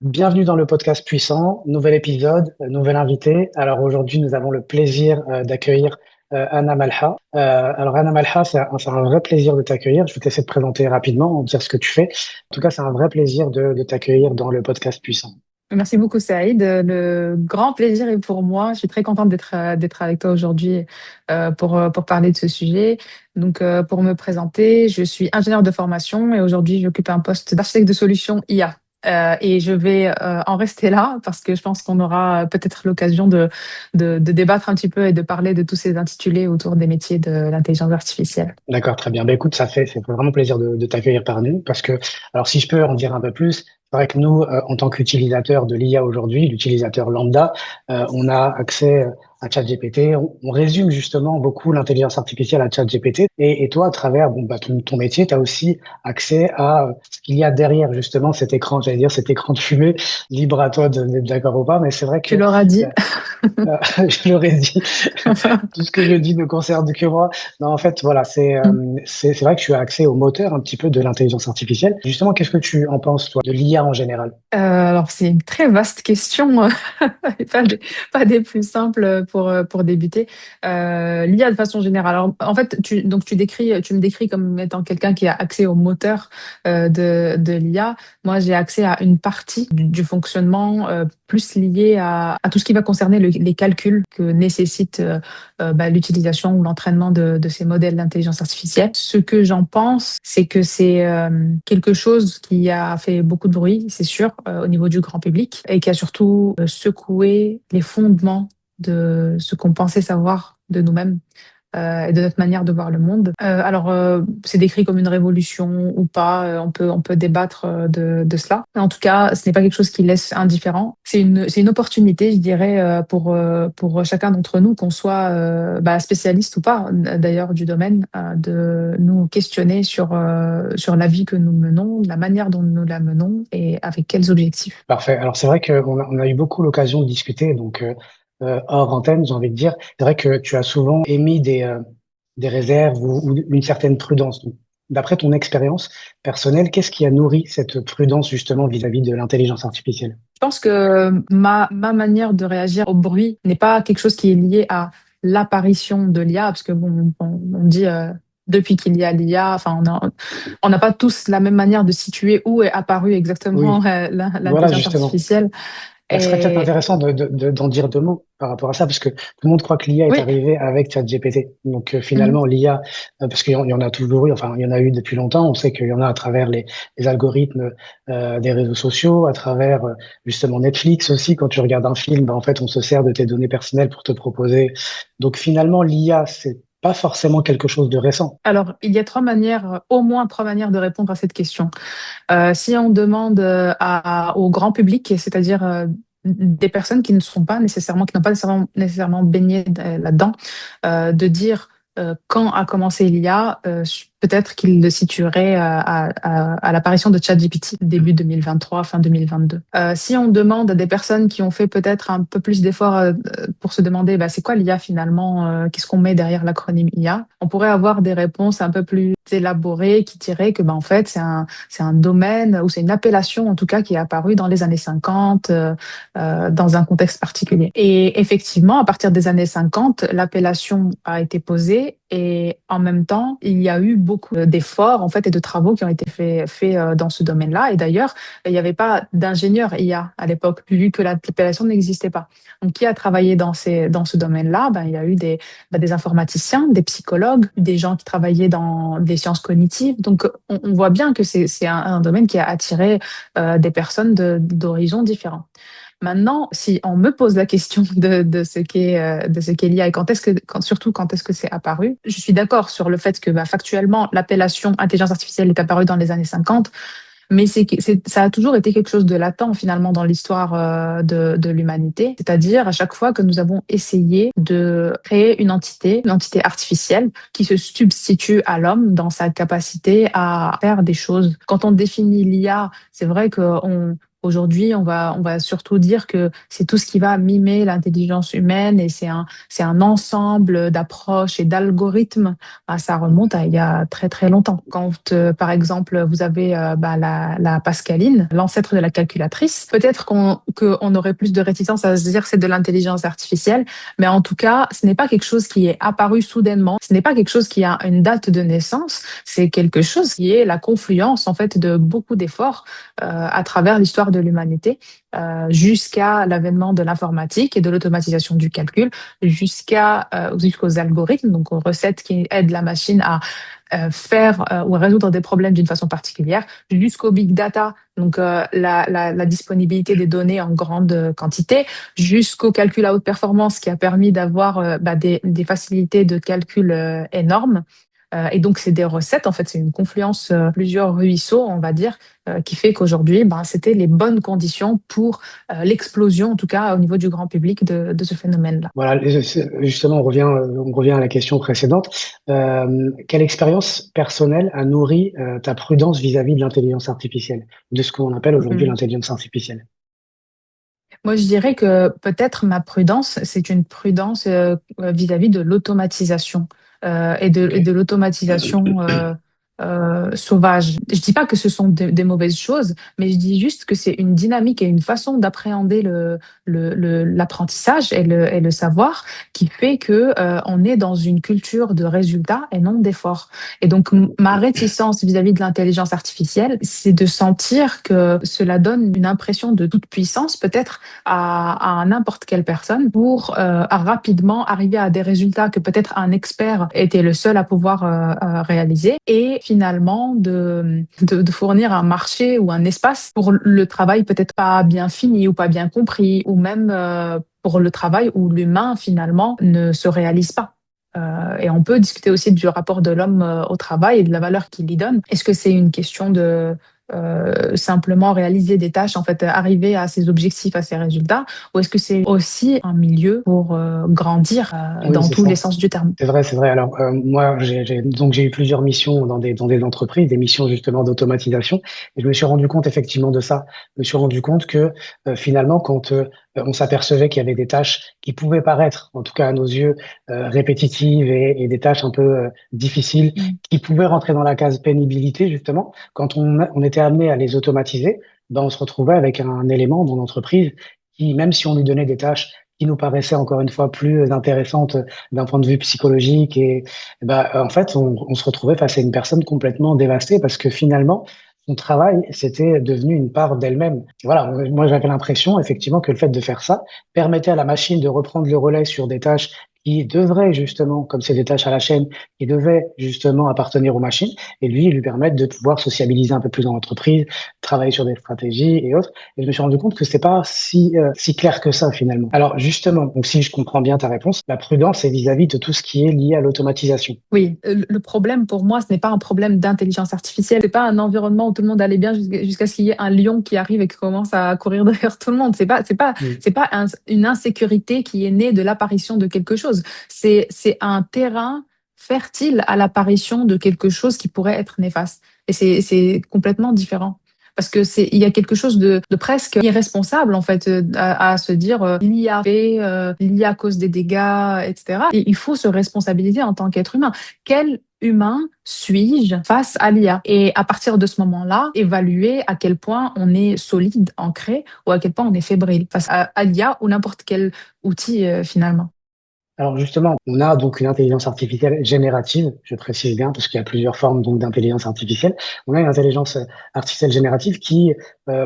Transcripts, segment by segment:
Bienvenue dans le podcast Puissant, nouvel épisode, nouvel invité. Alors aujourd'hui, nous avons le plaisir d'accueillir Anna Malha. Alors Anna Malha, c'est un vrai plaisir de t'accueillir. Je vais t'essayer de te présenter rapidement, dire ce que tu fais. En tout cas, c'est un vrai plaisir de t'accueillir dans le podcast Puissant. Merci beaucoup, Saïd. Le grand plaisir est pour moi. Je suis très contente d'être avec toi aujourd'hui pour parler de ce sujet. Donc, pour me présenter, je suis ingénieure de formation et aujourd'hui, j'occupe un poste d'architecte de solutions IA. Et je vais en rester là parce que je pense qu'on aura peut-être l'occasion de débattre un petit peu et de parler de tous ces intitulés autour des métiers de l'intelligence artificielle. D'accord, très bien. Ben, écoute, ça fait vraiment plaisir de t'accueillir parmi nous parce que, alors si je peux en dire un peu plus, c'est vrai que nous, en tant qu'utilisateurs de l'IA aujourd'hui, l'utilisateur lambda, on a accès à ChatGPT. On résume justement beaucoup l'intelligence artificielle à ChatGPT. Et toi, à travers ton métier, tu as aussi accès à ce qu'il y a derrière justement cet écran, j'allais dire cet écran de fumée, libre à toi d'être d'accord ou pas, mais c'est vrai que Tu l'auras dit. je l'aurais dit, tout ce que je dis ne concerne que moi. Non, en fait, voilà, c'est vrai que tu as accès au moteur un petit peu de l'intelligence artificielle. Justement, qu'est-ce que tu en penses, toi, de l'IA en général? Alors, c'est une très vaste question, et pas des plus simples pour débuter. L'IA de façon générale. Alors, en fait, tu me décris comme étant quelqu'un qui a accès au moteur de l'IA. Moi, j'ai accès à une partie du fonctionnement plus lié à tout ce qui va concerner les calculs que nécessite l'utilisation ou l'entraînement de ces modèles d'intelligence artificielle. Ce que j'en pense, c'est que c'est quelque chose qui a fait beaucoup de bruit, c'est sûr, au niveau du grand public, et qui a surtout secoué les fondements de ce qu'on pensait savoir de nous-mêmes et de notre manière de voir le monde. C'est décrit comme une révolution ou pas, on peut débattre de cela. Mais en tout cas, ce n'est pas quelque chose qui laisse indifférent. C'est une opportunité, je dirais, pour chacun d'entre nous, qu'on soit spécialiste ou pas, d'ailleurs, du domaine, de nous questionner sur la vie que nous menons, la manière dont nous la menons et avec quels objectifs. Parfait. Alors, c'est vrai qu'on a eu beaucoup l'occasion de discuter, donc hors antenne, j'ai envie de dire. C'est vrai que tu as souvent émis des réserves ou une certaine prudence. Donc, d'après ton expérience personnelle, qu'est-ce qui a nourri cette prudence justement vis-à-vis de l'intelligence artificielle? Je pense que ma manière de réagir au bruit n'est pas quelque chose qui est lié à l'apparition de l'IA, parce que bon, on dit depuis qu'il y a l'IA, enfin, on n'a pas tous la même manière de situer où est apparue exactement Oui, voilà l'intelligence justement. artificielle. Bah, ce serait peut-être Et intéressant d'en dire deux mots par rapport à ça, parce que tout le monde croit que l'IA est oui. arrivée avec ChatGPT. Donc Mhm. finalement, l'IA, parce qu'il y en a toujours eu, enfin il y en a eu depuis longtemps, on sait qu'il y en a à travers les algorithmes des réseaux sociaux, à travers justement Netflix aussi, quand tu regardes un film, bah, en fait on se sert de tes données personnelles pour te proposer. Donc finalement, l'IA, c'est pas forcément quelque chose de récent. Alors, il y a trois manières, au moins trois manières de répondre à cette question. Si on demande au grand public, c'est-à-dire des personnes qui ne sont pas nécessairement, qui n'ont pas nécessairement baigné là-dedans, de dire quand a commencé l'IA, peut-être qu'il le situerait à l'apparition de ChatGPT, début 2023, fin 2022. Si on demande à des personnes qui ont fait peut-être un peu plus d'efforts pour se demander c'est quoi l'IA finalement, qu'est-ce qu'on met derrière l'acronyme IA, on pourrait avoir des réponses un peu plus élaborées qui diraient que en fait c'est un domaine ou c'est une appellation en tout cas qui est apparue dans les années 50 dans un contexte particulier. Et effectivement, à partir des années 50, l'appellation a été posée et en même temps, il y a eu beaucoup d'efforts en fait et de travaux qui ont été faits dans ce domaine-là. Et d'ailleurs, il n'y avait pas d'ingénieur IA à l'époque, vu que l'appellation n'existait pas. Donc, qui a travaillé dans ce domaine-là? Il y a eu des informaticiens, des psychologues, des gens qui travaillaient dans des sciences cognitives. Donc, on voit bien que c'est un domaine qui a attiré des personnes d'horizons différents. Maintenant, si on me pose la question de ce qu'est l'IA et surtout quand est-ce que c'est apparu, je suis d'accord sur le fait que factuellement, l'appellation intelligence artificielle est apparue dans les années 50, mais ça a toujours été quelque chose de latent finalement dans l'histoire de l'humanité. C'est-à-dire à chaque fois que nous avons essayé de créer une entité artificielle qui se substitue à l'homme dans sa capacité à faire des choses. Quand on définit l'IA, c'est vrai qu'on Aujourd'hui, on va surtout dire que c'est tout ce qui va mimer l'intelligence humaine et c'est un ensemble d'approches et d'algorithmes. Bah, ça remonte à il y a très très longtemps. Quand, par exemple, vous avez la Pascaline, l'ancêtre de la calculatrice, peut-être qu'on aurait plus de réticence à se dire que c'est de l'intelligence artificielle, mais en tout cas, ce n'est pas quelque chose qui est apparu soudainement, ce n'est pas quelque chose qui a une date de naissance, c'est quelque chose qui est la confluence en fait de beaucoup d'efforts à travers l'histoire de l'humanité, jusqu'à l'avènement de l'informatique et de l'automatisation du calcul, jusqu'aux algorithmes, donc aux recettes qui aident la machine à faire ou à résoudre des problèmes d'une façon particulière, jusqu'au big data, donc la disponibilité des données en grande quantité, jusqu'au calcul à haute performance qui a permis d'avoir des facilités de calcul énormes. Et donc, c'est des recettes, en fait, c'est une confluence, plusieurs ruisseaux, on va dire, qui fait qu'aujourd'hui, c'était les bonnes conditions pour l'explosion, en tout cas au niveau du grand public, de ce phénomène-là. Voilà, justement, on revient à la question précédente. Quelle expérience personnelle a nourri ta prudence vis-à-vis de l'intelligence artificielle, de ce qu'on appelle aujourd'hui Mhm. l'intelligence artificielle? Moi, je dirais que peut-être ma prudence, c'est une prudence vis-à-vis de l'automatisation et Ok. de l'automatisation sauvage. Je dis pas que ce sont des mauvaises choses, mais je dis juste que c'est une dynamique et une façon d'appréhender l'apprentissage et le savoir qui fait que on est dans une culture de résultats et non d'efforts. Et donc, ma réticence vis-à-vis de l'intelligence artificielle, c'est de sentir que cela donne une impression de toute puissance, peut-être à n'importe quelle personne pour à rapidement arriver à des résultats que peut-être un expert était le seul à pouvoir réaliser et finalement de fournir un marché ou un espace pour le travail peut-être pas bien fini ou pas bien compris ou même pour le travail où l'humain finalement ne se réalise pas. Et on peut discuter aussi du rapport de l'homme au travail et de la valeur qu'il y donne. Est-ce que c'est une question de simplement réaliser des tâches, en fait, arriver à ses objectifs, à ses résultats, ou est-ce que c'est aussi un milieu pour grandir Oui, dans c'est tous les ça. sens du terme? C'est vrai, c'est vrai. Alors, moi, donc j'ai eu plusieurs missions dans des entreprises, des missions justement d'automatisation, et je me suis rendu compte effectivement de ça. Je me suis rendu compte que finalement, quand on s'apercevait qu'il y avait des tâches qui pouvaient paraître, en tout cas à nos yeux, répétitives et des tâches un peu difficiles, Mm. qui pouvaient rentrer dans la case pénibilité justement, quand on était amené à les automatiser, ben on se retrouvait avec un élément dans l'entreprise qui, même si on lui donnait des tâches qui nous paraissaient encore une fois plus intéressantes d'un point de vue psychologique en fait on se retrouvait face à une personne complètement dévastée parce que finalement son travail c'était devenu une part d'elle-même. Voilà, moi j'avais l'impression effectivement que le fait de faire ça permettait à la machine de reprendre le relais sur des tâches qui devraient justement, comme c'est des tâches à la chaîne, qui devaient justement appartenir aux machines, et lui permettre de pouvoir sociabiliser un peu plus dans l'entreprise, travailler sur des stratégies et autres. Et je me suis rendu compte que c'est pas si clair que ça finalement. Alors justement, donc si je comprends bien ta réponse, la prudence est vis-à-vis de tout ce qui est lié à l'automatisation. Oui, le problème pour moi, ce n'est pas un problème d'intelligence artificielle, c'est pas un environnement où tout le monde allait bien jusqu'à ce qu'il y ait un lion qui arrive et qui commence à courir derrière tout le monde. Mm. C'est pas une insécurité qui est née de l'apparition de quelque chose. C'est un terrain fertile à l'apparition de quelque chose qui pourrait être néfaste. Et c'est complètement différent. Parce que il y a quelque chose de presque irresponsable, en fait, à se dire, l'IA fait, l'IA cause des dégâts, etc. Et il faut se responsabiliser en tant qu'être humain. Quel humain suis-je face à l'IA? Et à partir de ce moment-là, évaluer à quel point on est solide, ancré, ou à quel point on est fébrile face à l'IA ou n'importe quel outil, finalement. Alors justement, on a donc une intelligence artificielle générative, je précise bien, parce qu'il y a plusieurs formes donc d'intelligence artificielle. On a une intelligence artificielle générative qui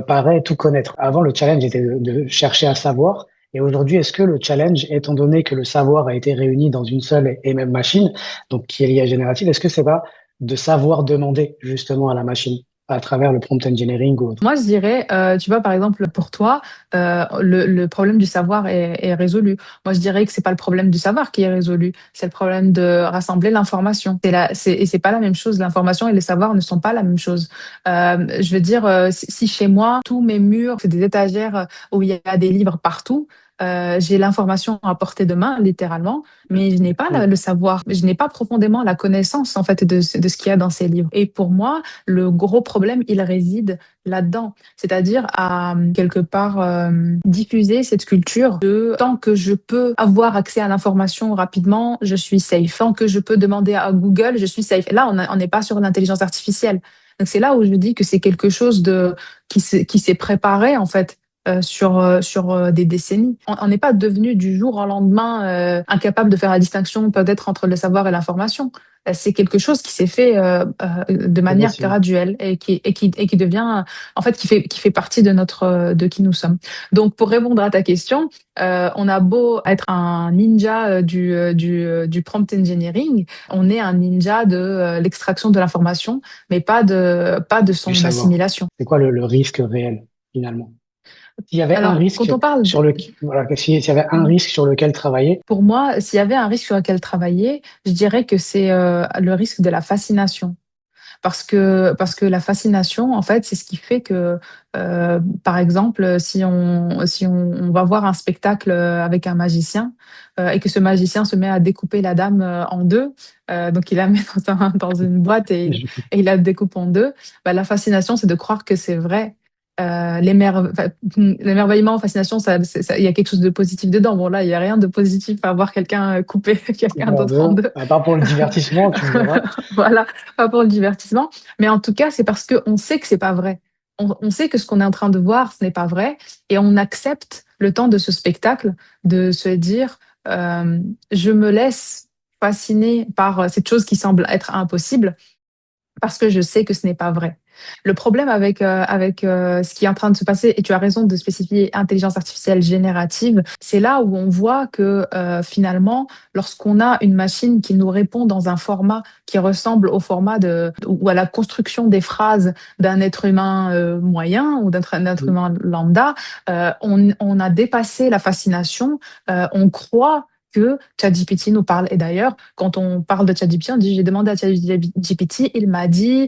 paraît tout connaître. Avant, le challenge était de chercher à savoir. Et aujourd'hui, est-ce que le challenge, étant donné que le savoir a été réuni dans une seule et même machine, donc qui est l'IA générative, est-ce que c'est pas de savoir demander justement à la machine à travers le prompt engineering ou autre? Moi, je dirais, tu vois, par exemple, pour toi, le problème du savoir est résolu. Moi, je dirais que c'est pas le problème du savoir qui est résolu, c'est le problème de rassembler l'information. Et c'est pas la même chose. L'information et le savoir ne sont pas la même chose. Je veux dire, si chez moi, tous mes murs, c'est des étagères où il y a des livres partout, j'ai l'information à portée de main, littéralement, mais je n'ai pas Oui, le savoir, je n'ai pas profondément la connaissance en fait de ce qu'il y a dans ces livres. Et pour moi, le gros problème, il réside là-dedans, c'est-à-dire à quelque part diffuser cette culture de tant que je peux avoir accès à l'information rapidement, je suis safe. Tant que je peux demander à Google, je suis safe. Et là, on n'est pas sur l'intelligence artificielle. Donc c'est là où je dis que c'est quelque chose de qui s'est préparé en fait sur des décennies. On n'est pas devenu du jour au lendemain incapable de faire la distinction peut-être entre le savoir et l'information. C'est quelque chose qui s'est fait de manière progressivement. graduelle et qui devient, en fait, qui fait partie de qui nous sommes. Donc, pour répondre à ta question, on a beau être un ninja du prompt engineering, on est un ninja de l'extraction de l'information, mais pas de Du son savoir. assimilation. C'est quoi le risque réel, finalement? S'il y avait un Alors, risque quand on parle sur le, voilà, s'il y avait un risque sur lequel travailler, pour moi, s'il y avait un risque sur lequel travailler, je dirais que c'est le risque de la fascination. Parce que la fascination, en fait, c'est ce qui fait que, par exemple, si on va voir un spectacle avec un magicien et que ce magicien se met à découper la dame en deux, donc il la met dans une boîte et il la découpe en deux, bah, la fascination, c'est de croire que c'est vrai. L'émerveillement, fascination, il y a quelque chose de positif dedans. Bon, là, il n'y a rien de positif à voir quelqu'un couper quelqu'un bon, d'autre en deux. à part pour le divertissement, tu me diras. Voilà, pas pour le divertissement. Mais en tout cas, c'est parce qu'on sait que c'est pas vrai. On sait que ce qu'on est en train de voir, ce n'est pas vrai. Et on accepte le temps de ce spectacle de se dire, je me laisse fasciner par cette chose qui semble être impossible parce que je sais que ce n'est pas vrai. Le problème avec ce qui est en train de se passer, et tu as raison de spécifier intelligence artificielle générative, c'est là où on voit que finalement, lorsqu'on a une machine qui nous répond dans un format qui ressemble au format ou à la construction des phrases d'un être humain moyen ou d'un être humain lambda, on a dépassé la fascination, on croit que ChatGPT nous parle. Et d'ailleurs, quand on parle de ChatGPT, on dit j'ai demandé à ChatGPT, il m'a dit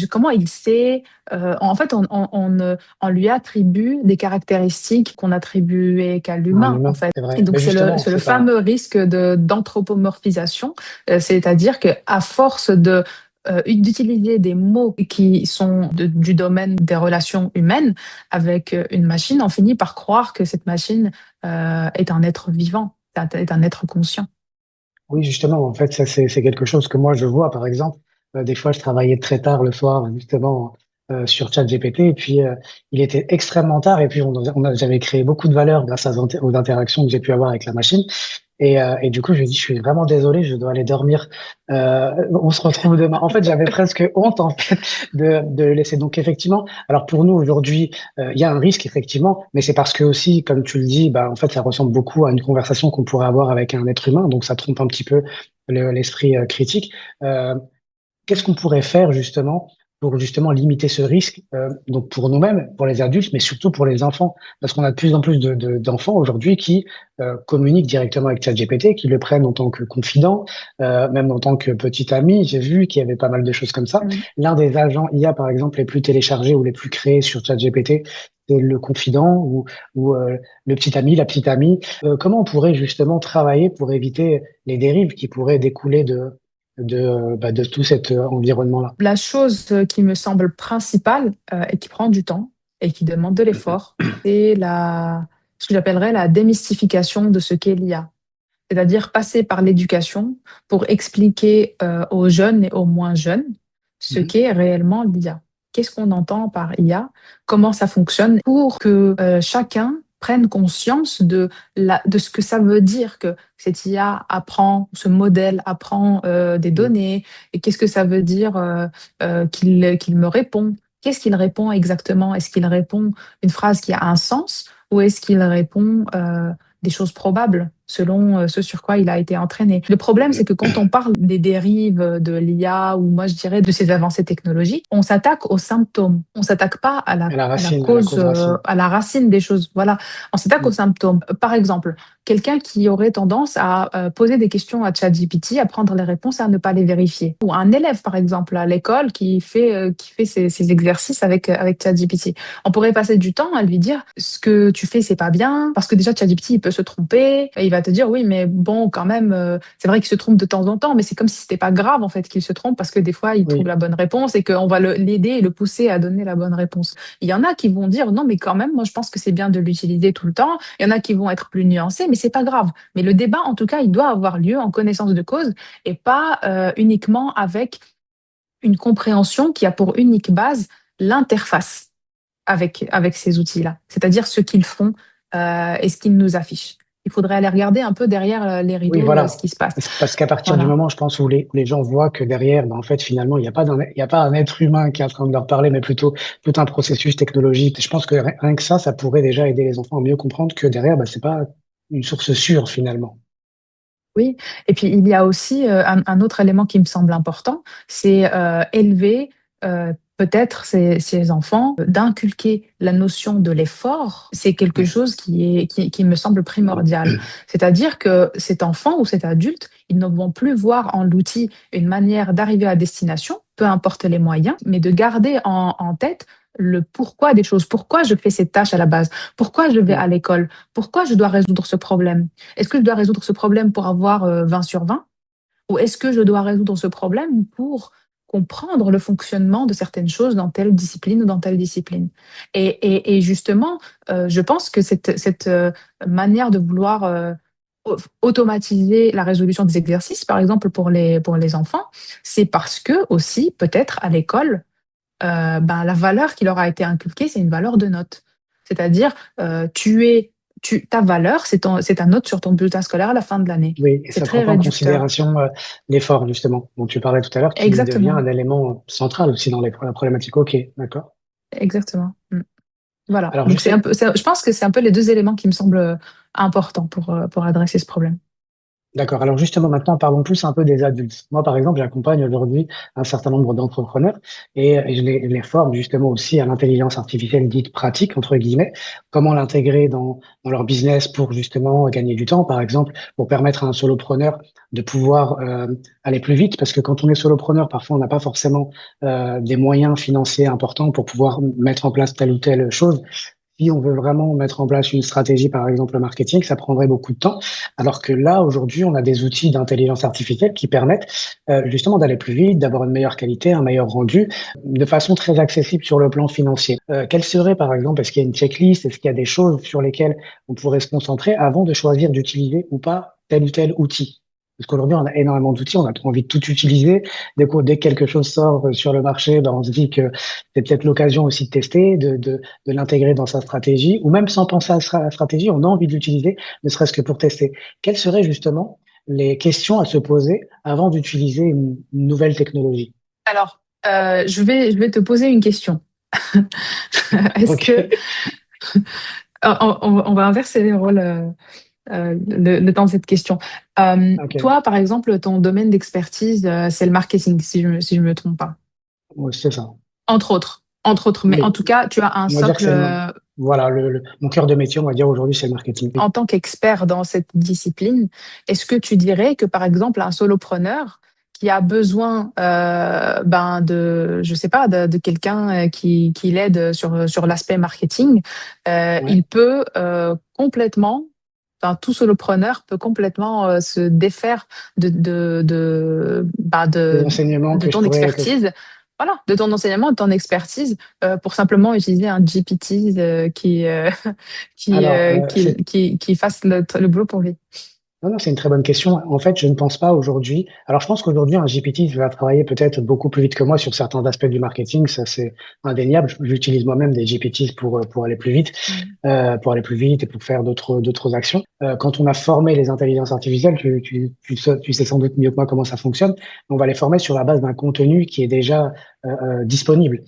comment il sait. En fait, on lui attribue des caractéristiques qu'on attribuait qu'à Un l'humain, en humain, fait. c'est vrai. Et donc, Mais c'est le, justement, c'est le c'est pas. fameux risque d'anthropomorphisation, c'est-à-dire qu'à force d'utiliser des mots qui sont du domaine des relations humaines avec une machine, on finit par croire que cette machine est un être vivant, est un être conscient. Oui, justement, en fait, ça, c'est quelque chose que moi, je vois, par exemple. Des fois, je travaillais très tard le soir, justement, sur ChatGPT, et puis il était extrêmement tard, et puis j'avais créé beaucoup de valeur grâce aux interactions que j'ai pu avoir avec la machine. Et du coup, je lui ai dit, je suis vraiment désolé, je dois aller dormir. On se retrouve demain. En fait, j'avais presque honte, en fait, de le laisser. Donc, effectivement, alors pour nous, aujourd'hui, il y a un risque, effectivement, mais c'est parce que aussi, comme tu le dis, bah, en fait, ça ressemble beaucoup à une conversation qu'on pourrait avoir avec un être humain. Donc, ça trompe un petit peu l'esprit critique. Euh, Qu'est-ce qu'on pourrait faire justement pour justement limiter ce risque, donc pour nous-mêmes, pour les adultes, mais surtout pour les enfants, parce qu'on a de plus en plus d'enfants aujourd'hui qui communiquent directement avec ChatGPT, qui le prennent en tant que confident, même en tant que petit ami. J'ai vu qu'il y avait pas mal de choses comme ça. Mm. L'un des agents IA, par exemple, les plus téléchargés ou les plus créés sur ChatGPT, c'est le confident ou le petit ami, la petite amie. Comment on pourrait justement travailler pour éviter les dérives qui pourraient découler de tout cet environnement-là. La chose qui me semble principale et qui prend du temps et qui demande de l'effort, c'est ce que j'appellerais la démystification de ce qu'est l'IA. C'est-à-dire passer par l'éducation pour expliquer aux jeunes et aux moins jeunes ce Mhm. qu'est réellement l'IA. Qu'est-ce qu'on entend par IA? Comment ça fonctionne? Pour que chacun prenne conscience de ce que ça veut dire que cette IA apprend, ce modèle apprend des Mhm. données, et qu'est-ce que ça veut dire qu'il me répond? Qu'est-ce qu'il répond exactement? Est-ce qu'il répond une phrase qui a un sens ou est-ce qu'il répond des choses probables selon ce sur quoi il a été entraîné. Le problème, c'est que quand on parle des dérives de l'IA ou moi je dirais de ces avancées technologiques, on s'attaque aux symptômes. On s'attaque pas À la cause, cause racine. à la racine des choses. Voilà, on s'attaque aux Mm. symptômes. Par exemple, quelqu'un qui aurait tendance à poser des questions à ChatGPT, à prendre les réponses et à ne pas les vérifier. Ou un élève, par exemple, à l'école qui fait ses exercices avec ChatGPT. On pourrait passer du temps à lui dire ce que tu fais, c'est pas bien, parce que déjà ChatGPT, il peut se tromper, et il va te dire oui, mais bon, quand même, c'est vrai qu'il se trompe de temps en temps, mais c'est comme si c'était pas grave en fait qu'il se trompe, parce que des fois, il trouve Oui, la bonne réponse et qu'on va l'aider et le pousser à donner la bonne réponse. Il y en a qui vont dire non, mais quand même, moi je pense que c'est bien de l'utiliser tout le temps. Il y en a qui vont être plus nuancés, mais c'est pas grave. Mais le débat, en tout cas, il doit avoir lieu en connaissance de cause et pas uniquement avec une compréhension qui a pour unique base l'interface avec ces outils-là, c'est-à-dire ce qu'ils font et ce qu'ils nous affichent. Il faudrait aller regarder un peu derrière les oui, rideaux ce voilà. qui se passe. Parce qu'à partir du Voilà. moment, je pense, où les gens voient que derrière, ben, en fait, finalement, il y a pas un être humain qui est en train de leur parler, mais plutôt tout un processus technologique. Je pense que rien que ça pourrait déjà aider les enfants à mieux comprendre que derrière, ben, c'est pas une source sûre, finalement. Oui, et puis il y a aussi un autre élément qui me semble important, c'est élever peut-être ces enfants, d'inculquer la notion de l'effort. C'est quelque Ouais. chose qui me semble primordial. C'est-à-dire que cet enfant ou cet adulte, ils ne vont plus voir en l'outil une manière d'arriver à destination, peu importe les moyens, mais de garder en tête le pourquoi des choses. Pourquoi je fais cette tâche à la base? Pourquoi je vais Mm. à l'école? Pourquoi je dois résoudre ce problème? Est-ce que je dois résoudre ce problème pour avoir 20 sur 20 ou est-ce que je dois résoudre ce problème pour comprendre le fonctionnement de certaines choses dans telle discipline ou dans telle discipline? Et justement, je pense que cette manière de vouloir automatiser la résolution des exercices, par exemple pour les enfants, c'est parce que aussi, peut-être à l'école, ben, la valeur qui leur a été inculquée, c'est une valeur de note. C'est-à-dire, ta valeur, c'est ta note sur ton bulletin scolaire à la fin de l'année. Oui, et C'est ça prend très pas en réducteur. considération l'effort, justement, dont tu parlais tout à l'heure, qui devient Exactement, un élément central aussi dans la problématique. Ok, d'accord. exactement. Mm. Voilà. Alors, Donc juste, je pense que c'est un peu les deux éléments qui me semblent importants pour adresser ce problème. d'accord. Alors justement, maintenant, parlons plus un peu des adultes. Moi, par exemple, j'accompagne aujourd'hui un certain nombre d'entrepreneurs et je les forme justement aussi à l'intelligence artificielle dite pratique, entre guillemets. Comment l'intégrer dans leur business pour justement gagner du temps, par exemple, pour permettre à un solopreneur de pouvoir aller plus vite. Parce que quand on est solopreneur, parfois, on n'a pas forcément des moyens financiers importants pour pouvoir mettre en place telle ou telle chose. Si on veut vraiment mettre en place une stratégie, par exemple le marketing, ça prendrait beaucoup de temps. Alors que là, aujourd'hui, on a des outils d'intelligence artificielle qui permettent justement d'aller plus vite, d'avoir une meilleure qualité, un meilleur rendu, de façon très accessible sur le plan financier. Quelle serait, par exemple, est-ce qu'il y a une checklist, est-ce qu'il y a des choses sur lesquelles on pourrait se concentrer avant de choisir d'utiliser ou pas tel ou tel outil? Parce qu'aujourd'hui, on a énormément d'outils, on a trop envie de tout utiliser. Dès que quelque chose sort sur le marché, ben, on se dit que c'est peut-être l'occasion aussi de tester, de l'intégrer dans sa stratégie, ou même sans penser à la stratégie, on a envie de l'utiliser, ne serait-ce que pour tester. Quelles seraient justement les questions à se poser avant d'utiliser une nouvelle technologie? Alors, je vais te poser une question. Est-ce Ok, que on va inverser les rôles le temps de cette question. ok, Toi, par exemple, ton domaine d'expertise, c'est le marketing, si je me trompe pas. ouais, c'est ça. Entre autres. Mais en Oui, tout cas, tu as un on va dire que socle c'est voilà mon cœur de métier, on va dire aujourd'hui, c'est le marketing. en Oui. tant qu'expert dans cette discipline. Est-ce que tu dirais que, par exemple, un solopreneur qui a besoin ben je sais pas, de quelqu'un qui l'aide sur l'aspect marketing, Ouais. il peut complètement, enfin, tout solopreneur peut complètement se défaire ben, Les enseignements de ton expertise. Voilà, de ton enseignement, de ton expertise, pour simplement utiliser un GPT alors, qui fasse le boulot pour lui. Non, non, c'est une très bonne question. En fait, je ne pense pas aujourd'hui. Alors, je pense qu'aujourd'hui, un GPT va travailler peut-être beaucoup plus vite que moi sur certains aspects du marketing. Ça, c'est indéniable. J'utilise moi-même des GPT pour aller plus vite, Mm. et pour faire d'autres actions. Quand on a formé les intelligences artificielles, tu sais sans doute mieux que moi comment ça fonctionne. On va les former sur la base d'un contenu qui est déjà disponible.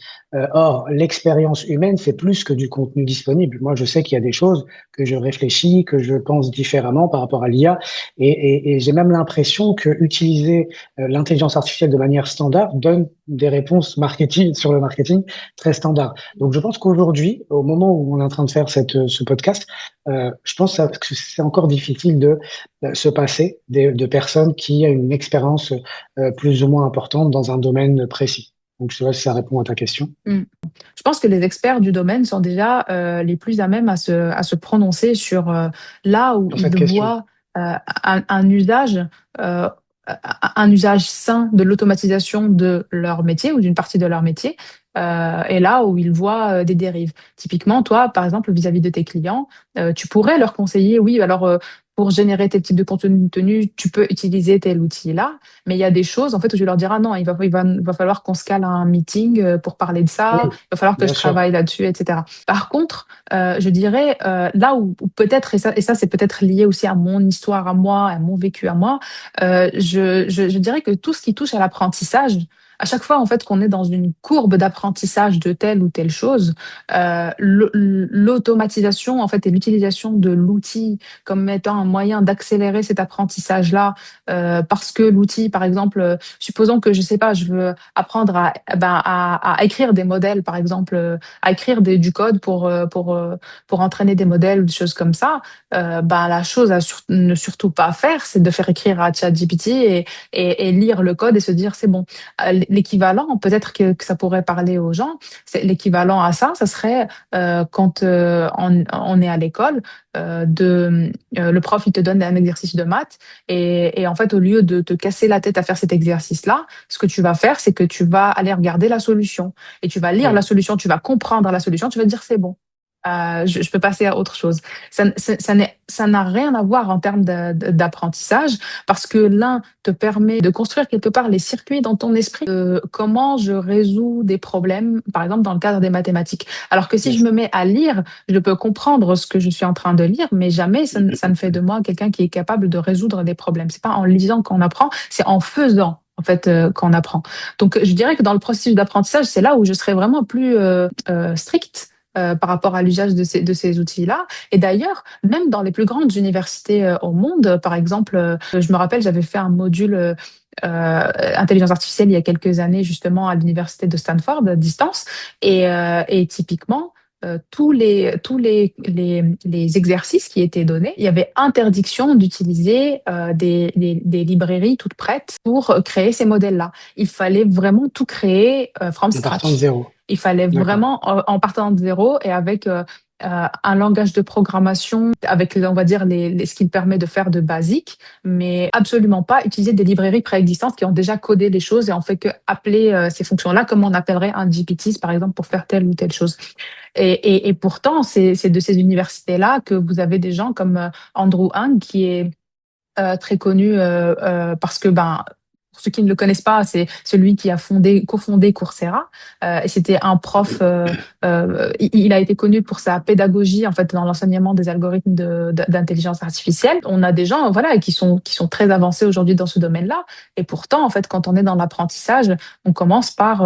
Or, l'expérience humaine, c'est plus que du contenu disponible. Moi, je sais qu'il y a des choses que je réfléchis, que je pense différemment par rapport à l'IA. Et j'ai même l'impression que utiliser l'intelligence artificielle de manière standard donne des réponses marketing sur le marketing très standard. Donc, je pense qu'aujourd'hui, au moment où on est en train de faire ce podcast, je pense que c'est encore difficile de se passer de personnes qui ont une expérience plus ou moins importante dans un domaine précis. Donc, je sais pas si ça répond à ta question. Mm. Je pense que les experts du domaine sont déjà les plus à même à se prononcer sur là où Sur cette ils question. voient un usage, euh, un usage sain de l'automatisation de leur métier ou d'une partie de leur métier, et là où ils voient des dérives. Typiquement, toi, par exemple, vis-à-vis de tes clients, tu pourrais leur conseiller, oui, alors pour générer tel type de contenu, tu peux utiliser tel outil-là. Mais il y a des choses, en fait, où je leur dirai, ah non, il va falloir qu'on se cale à un meeting pour parler de ça, Oui, il va falloir que bien je sûr. travaille là-dessus, etc. Par contre, je dirais, là où peut-être, et ça c'est peut-être lié aussi à mon histoire à moi, à mon vécu à moi, je dirais que tout ce qui touche à l'apprentissage, à chaque fois en fait qu'on est dans une courbe d'apprentissage de telle ou telle chose, l'automatisation en fait et l'utilisation de l'outil comme étant un moyen d'accélérer cet apprentissage-là, parce que l'outil, par exemple, supposons que je sais pas, je veux apprendre à écrire des modèles, par exemple, à écrire du code pour entraîner des modèles ou des choses comme ça. La chose à ne surtout pas faire, c'est de faire écrire à ChatGPT et lire le code et se dire c'est bon. L'équivalent, peut-être que ça pourrait parler aux gens, c'est l'équivalent à ça, ça serait quand on est à l'école, le prof il te donne un exercice de maths et en fait au lieu de te casser la tête à faire cet exercice-là, ce que tu vas faire, c'est que tu vas aller regarder la solution et tu vas lire la Oui. solution, tu vas comprendre la solution, tu vas te dire c'est bon. Je peux passer à autre chose. Ça n'a rien à voir en termes d'apprentissage parce que l'un te permet de construire quelque part les circuits dans ton esprit de comment je résous des problèmes, par exemple dans le cadre des mathématiques. Alors que si je Yes. me mets à lire, je peux comprendre ce que je suis en train de lire, mais jamais ça ne fait de moi quelqu'un qui est capable de résoudre des problèmes. C'est pas en lisant qu'on apprend, c'est en faisant. En fait, qu'on apprend. Donc, je dirais que dans le processus d'apprentissage, c'est là où je serais vraiment plus stricte par rapport à l'usage de ces outils-là. Et d'ailleurs, même dans les plus grandes universités au monde, par exemple, je me rappelle, j'avais fait un module intelligence artificielle il y a quelques années, justement, à l'université de Stanford, à distance. Et typiquement, les exercices qui étaient donnés, il y avait interdiction d'utiliser des librairies toutes prêtes pour créer ces modèles-là. Il fallait vraiment tout créer from En partant de scratch. zéro. Il fallait D'accord. vraiment, en partant de zéro et avec un langage de programmation, avec, on va dire, ce qu'il permet de faire de basique, mais absolument pas utiliser des librairies préexistantes qui ont déjà codé les choses et on fait que appeler ces fonctions-là comme on appellerait un GPT, par exemple, pour faire telle ou telle chose. Et pourtant, c'est de ces universités-là que vous avez des gens comme Andrew Ng, qui est très connu parce que pour ceux qui ne le connaissent pas, c'est celui qui a cofondé Coursera. Et c'était un prof. Il a été connu pour sa pédagogie en fait dans l'enseignement des algorithmes d'intelligence artificielle. On a des gens voilà qui sont très avancés aujourd'hui dans ce domaine-là. Et pourtant en fait quand on est dans l'apprentissage, on commence par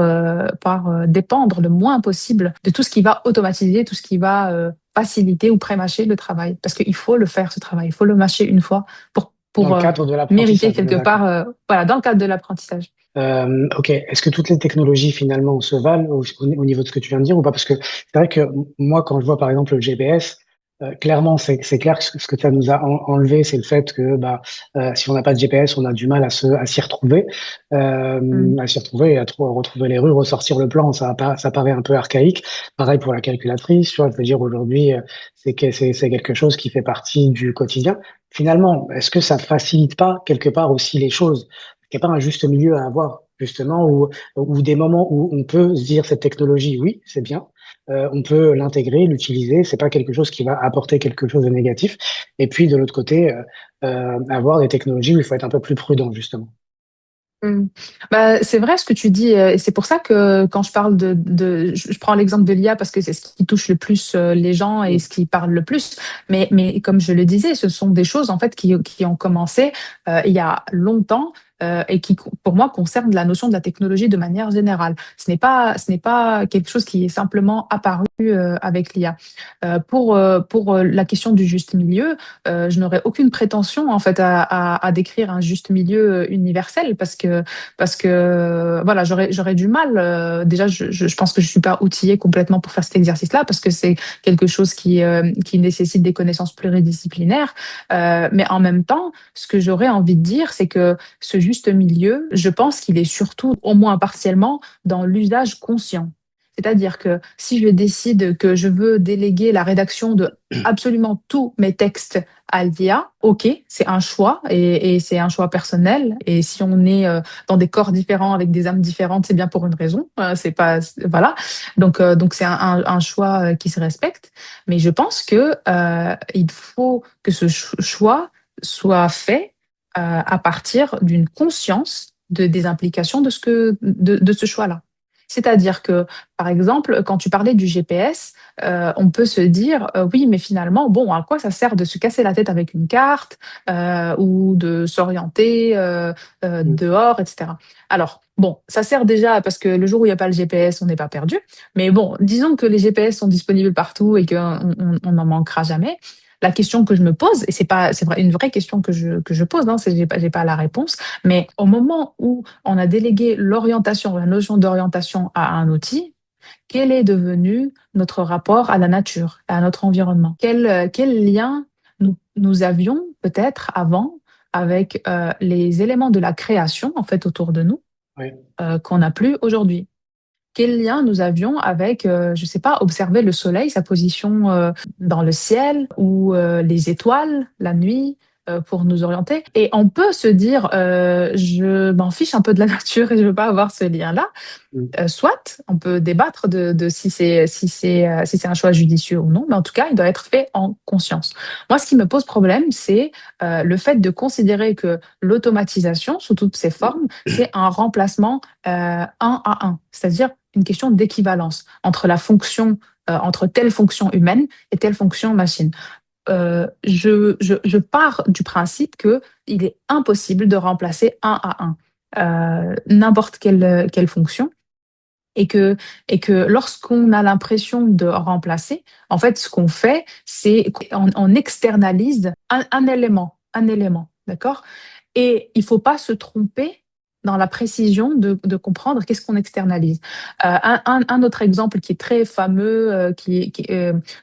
dépendre le moins possible de tout ce qui va automatiser, tout ce qui va faciliter ou pré-mâcher le travail. Parce qu'il faut le faire ce travail, il faut le mâcher une fois Dans pour le cadre de mériter l'apprentissage, on est quelque d'accord. part, voilà, dans le cadre de l'apprentissage. Ok. Est-ce que toutes les technologies finalement se valent au niveau de ce que tu viens de dire ou pas? Parce que c'est vrai que moi, quand je vois par exemple le GPS, clairement, c'est clair que ce que ça nous a enlevé, c'est le fait que si on n'a pas de GPS, on a du mal à s'y retrouver, Mm. à s'y retrouver et retrouver les rues, ressortir le plan. Ça paraît un peu archaïque. Pareil pour la calculatrice. Tu vois, je veux dire aujourd'hui, c'est quelque chose qui fait partie du quotidien. Finalement, est-ce que ça facilite pas quelque part aussi les choses? Il n'y a pas un juste milieu à avoir, justement, ou des moments où on peut se dire cette technologie, oui, c'est bien, on peut l'intégrer, l'utiliser. C'est pas quelque chose qui va apporter quelque chose de négatif. Et puis de l'autre côté, avoir des technologies où il faut être un peu plus prudent justement. Mmh. Bah, c'est vrai ce que tu dis, et c'est pour ça que quand je parle je prends l'exemple de l'IA parce que c'est ce qui touche le plus, les gens et Mm. ce qui parle le plus. Mais comme je le disais, ce sont des choses en fait qui ont commencé, il y a longtemps, et qui pour moi concernent la notion de la technologie de manière générale. Ce n'est pas quelque chose qui est simplement apparu, avec l'IA. Pour la question du juste milieu, je n'aurais aucune prétention en fait à décrire un juste milieu universel parce que voilà, j'aurais du mal. Déjà, je pense que je suis pas outillée complètement pour faire cet exercice-là parce que c'est quelque chose qui nécessite des connaissances pluridisciplinaires. Mais en même temps, ce que j'aurais envie de dire, c'est que ce juste milieu, je pense qu'il est surtout, au moins partiellement, dans l'usage conscient. C'est-à-dire que si je décide que je veux déléguer la rédaction de absolument tous mes textes à l'IA, ok, c'est un choix et c'est un choix personnel. Et si on est dans des corps différents avec des âmes différentes, c'est bien pour une raison. C'est pas voilà. Donc c'est un choix qui se respecte. Mais je pense que il faut que ce choix soit fait à partir d'une conscience des implications de ce choix-là. C'est-à-dire que, par exemple, quand tu parlais du GPS, on peut se dire, oui, mais finalement, bon, à quoi ça sert de se casser la tête avec une carte ou de s'orienter Mm. dehors, etc. Alors, bon, ça sert déjà parce que le jour où il n'y a pas le GPS, on n'est pas perdu. Mais bon, disons que les GPS sont disponibles partout et qu'on n'en manquera jamais. La question que je me pose, et c'est vrai, une vraie question que je pose, hein, j'ai pas la réponse, mais au moment où on a délégué l'orientation, la notion d'orientation à un outil, quel est devenu notre rapport à la nature, à notre environnement? Quel lien nous avions peut-être avant avec les éléments de la création en fait autour de nous Oui. qu'on n'a plus aujourd'hui? Quel lien nous avions avec, je sais pas, observer le soleil, sa position dans le ciel ou les étoiles la nuit pour nous orienter. Et on peut se dire, je m'en fiche un peu de la nature et je veux pas avoir ce lien-là. Mm. Soit, on peut débattre de si c'est un choix judicieux ou non, mais en tout cas, il doit être fait en conscience. Moi, ce qui me pose problème, c'est le fait de considérer que l'automatisation, sous toutes ses formes, c'est un remplacement un à un, c'est-à-dire une question d'équivalence entre la fonction, entre telle fonction humaine et telle fonction machine. Je pars du principe que il est impossible de remplacer un à un n'importe quelle fonction et que lorsqu'on a l'impression de remplacer, en fait, ce qu'on fait, c'est qu'on externalise un élément, d'accord? Et il faut pas se tromper dans la précision de comprendre qu'est-ce qu'on externalise. Un autre exemple qui est très fameux,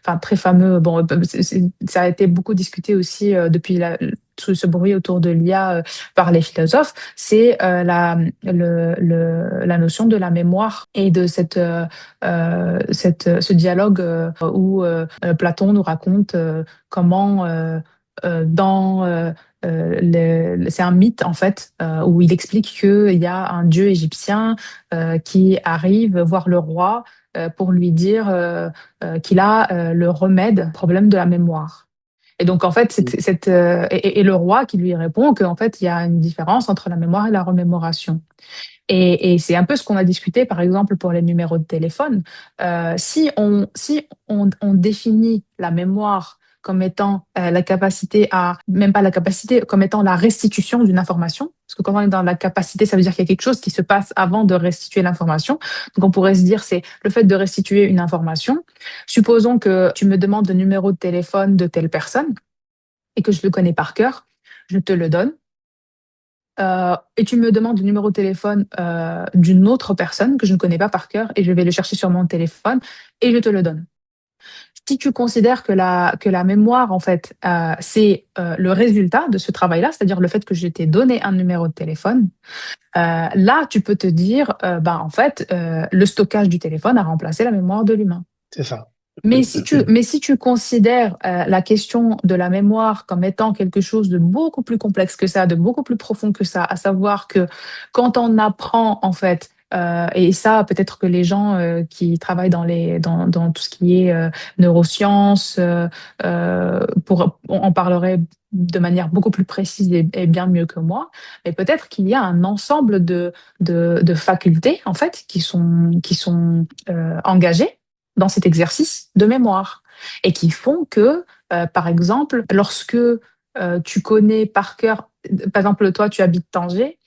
enfin très fameux, bon, ça a été beaucoup discuté aussi depuis ce bruit autour de l'IA par les philosophes, c'est la notion de la mémoire et de ce dialogue où Platon nous raconte comment dans c'est un mythe en fait où il explique qu'il y a un dieu égyptien qui arrive voir le roi pour lui dire qu'il a le remède au problème de la mémoire. Et donc, en fait, Mm. et le roi qui lui répond qu'en fait, il y a une différence entre la mémoire et la remémoration. Et c'est un peu ce qu'on a discuté, par exemple, pour les numéros de téléphone. Si on définit la mémoire comme étant la capacité même pas la capacité, comme étant la restitution d'une information, parce que quand on est dans la capacité, ça veut dire qu'il y a quelque chose qui se passe avant de restituer l'information. Donc on pourrait se dire, c'est le fait de restituer une information. Supposons que tu me demandes le numéro de téléphone de telle personne et que je le connais par cœur, je te le donne et tu me demandes le numéro de téléphone d'une autre personne que je ne connais pas par cœur et je vais le chercher sur mon téléphone et je te le donne. Si tu considères que la mémoire, en fait, c'est le résultat de ce travail-là, c'est-à-dire le fait que je t'ai donné un numéro de téléphone, là, tu peux te dire, bah, en fait, le stockage du téléphone a remplacé la mémoire de l'humain. C'est ça. Mais si tu considères la question de la mémoire comme étant quelque chose de beaucoup plus complexe que ça, de beaucoup plus profond que ça, à savoir que quand on apprend en fait Et ça, peut-être que les gens qui travaillent dans tout ce qui est neurosciences, on parlerait de manière beaucoup plus précise et bien mieux que moi. Mais peut-être qu'il y a un ensemble de facultés, en fait, qui sont engagées dans cet exercice de mémoire et qui font que, par exemple, lorsque tu connais par cœur, par exemple, toi, tu habites Tanger,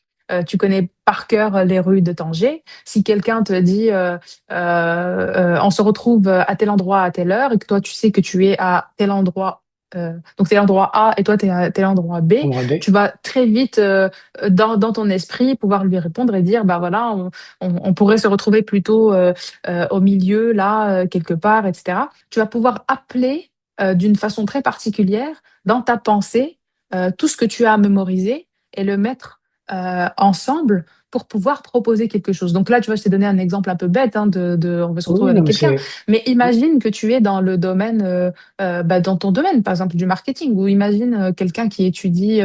tu connais par cœur les rues de Tanger. Si quelqu'un te dit on se retrouve à tel endroit à telle heure et que toi tu sais que tu es à tel endroit, donc tel endroit A et toi tu es à tel endroit B, On va B. tu vas très vite dans ton esprit pouvoir lui répondre et dire bah voilà on pourrait se retrouver plutôt au milieu là quelque part, etc. Tu vas pouvoir appeler d'une façon très particulière dans ta pensée tout ce que tu as mémorisé et le mettre ensemble pour pouvoir proposer quelque chose. Donc là, tu vois, je t'ai donné un exemple un peu bête, hein, on veut se retrouver Oui, non, avec mais quelqu'un. c'est. Mais imagine que tu es dans le domaine, dans ton domaine, par exemple, du marketing, ou imagine quelqu'un qui étudie,